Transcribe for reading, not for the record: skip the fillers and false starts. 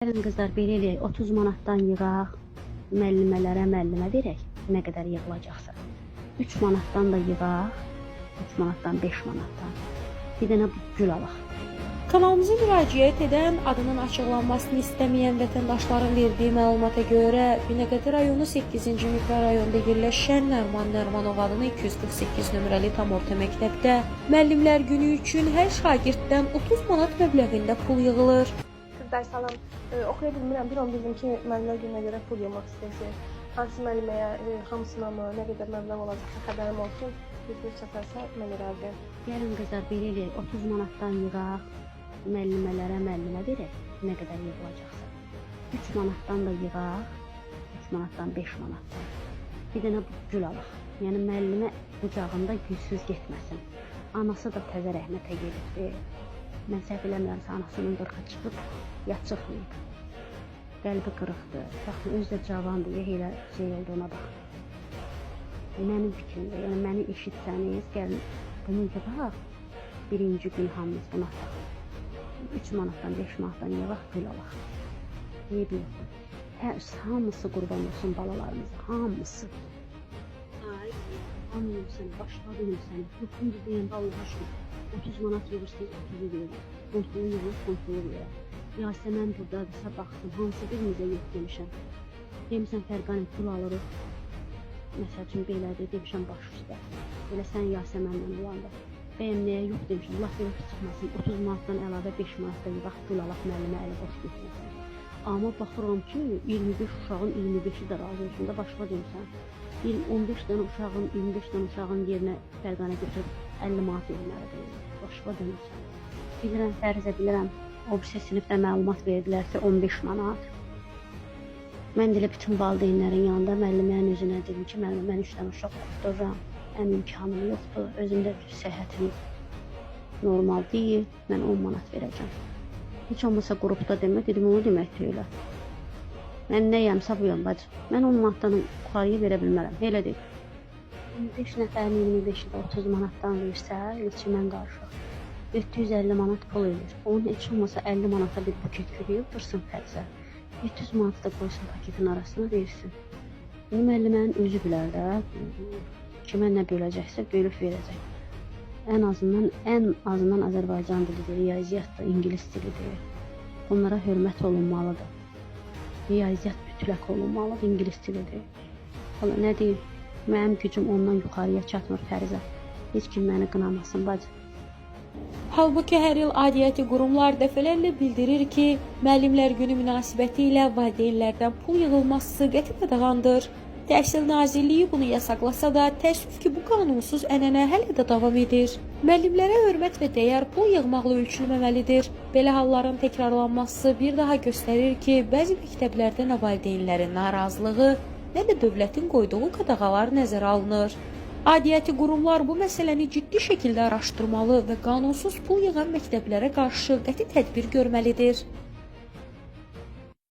Gəlin qızlar, belə eləyək, 30 manatdan yığaq, müəllimə verək, nə qədər yığılacaqsa. 3 manatdan da yığaq, 3 manatdan, 5 manatdan. Bir dənə gül alaq. Kanalımıza müraciət edən, adının açıqlanmasını istəməyən vətəndaşların verdiyi məlumata görə Binəqədi rayonu 8-ci mikrorayonda yerləşən Nərman Nərmanov adına 248 nömrəli tam orta məktəbdə müəllimlər günü üçün hər şagirddən 30 manat məbləğində pul yığılır. Qızlar salam. Oxuya bilmirəm. Bir an bildim ki, müəllimlər gününə görə pul yığmaq istəyirsən. Hansı müəlliməyə, hamısına mı, nə qədər məbləğ olacaqsa xəbərim olsun. Bir çatarsa mən razıyam. Gəlin qızlar, belə eləyək, 30 manatdan yığaq, müəllimə verək, nə qədər yığılacaqsa. 3 manatdan da yığaq, 3 manatdan, 5 manatdan. Bir dənə gül alaq. Yəni müəllimə qucağında gülsüz getməsin. Anası da təzə rəhmətə gedibdi. Mən səhv eləmirəmsə, anasının 40-a çıxıb, ya çıxmayıb. Qəlbi qırıqdır. Baxın, özü də cavandır, elə şey olduğuna bax. Mənim fikrimdə, yəni məni eşitsəniz, gəlin bunu yığaq, birinci gün hamımız buna ataq. 3 manatdan, 5 manatdan yığaq, gül alaq. Niyə bilin? Hamısı qurban olsun balalarımız, hamısı. Ay, anlayım səni, başladım səni. Yoxum deyəndə Allah aşkına. 30 manat yığırsınız, 30'u verir. Kontrolü yığır, kontrolü verir. Yasəmən buradadırsa baxsın, hansı birimizə yox demişəm. Demişəm, Fərqanət pul alırıq. Məsəl üçün belədir, demişəm baş üstə. Elə sən Yasəmənlə olanda. Bəyəm nəyə yox demişəm, Allah belə çıxmasın. 30 manatdan əlavə 5 manatdan yığaq, pul alaq, müəllimə əli boş getməsin. Amma baxıram ki, 25 uşağın 25'i də razı olsun da başqa demişəm. 15 dənə uşağın, 25 dənə uşağın yerinə Fərqanə götürüb 50 manat verməlidir. Başqa demişəm. Bilirəm, fərzə bilirəm, o birisi sinifdə məlumat verdilərsə 15 manat. Mən də elə bütün valideynlərin yanında müəllimənin özünə dedim ki, müəllimə mən 3 dənə uşaq oxuduram, imkanım yoxdur, özümdə səhhətim normal deyil, mən 10 manat verəcəm. Heç olmasa qrupda demə, dedim onu demək deyil. Mən nəyəmsə buyam bacı, mən 10 manatdan yuxarıya verə bilmərəm, elə deyil. 5 nəfərin 25'i də 30 manatdan versə, ilçimən qarışıq. 750 manat pul edir. Onun heç olmasa 50 manata bir buket gülüyüb, dursun fərzə. 700 manatı da qoysun paketin arasına versin. Bunu müəllimənin özü bilər də, kimə nə böləcəksə bölüb verəcək. Ən azından Azərbaycan dilidir, riyaziyyat da ingilis dilidir. Onlara hörmət olunmalıdır. Riyaziyyat mütləq olunmalıdır, ingilis dilidir. Valla nə deyim, mənim gücüm ondan yuxarıya çatmır fərzə. Heç kim məni qınamasın bacı. Halbuki hər il aidiyyəti qurumlar dəfələrlə bildirir ki, müəllimlər günü münasibəti ilə valideynlərdən pul yığılması qəti qadağandır. Təhsil Nazirliyi bunu yasaqlasa da, təəssüf ki, bu qanunsuz ənənə hələ də davam edir. Müəllimlərə hörmət və dəyər pul yığmaqla ölçülməməlidir. Belə halların təkrarlanması bir daha göstərir ki, bəzi məktəblərdə nə valideynlərin narazılığı, nə də dövlətin qoyduğu qadağalar nəzərə alınır. Aidiyyəti qurumlar bu məsələni ciddi şəkildə araşdırmalı və qanunsuz pul yığan məktəblərə qarşı qəti tədbir görməlidir.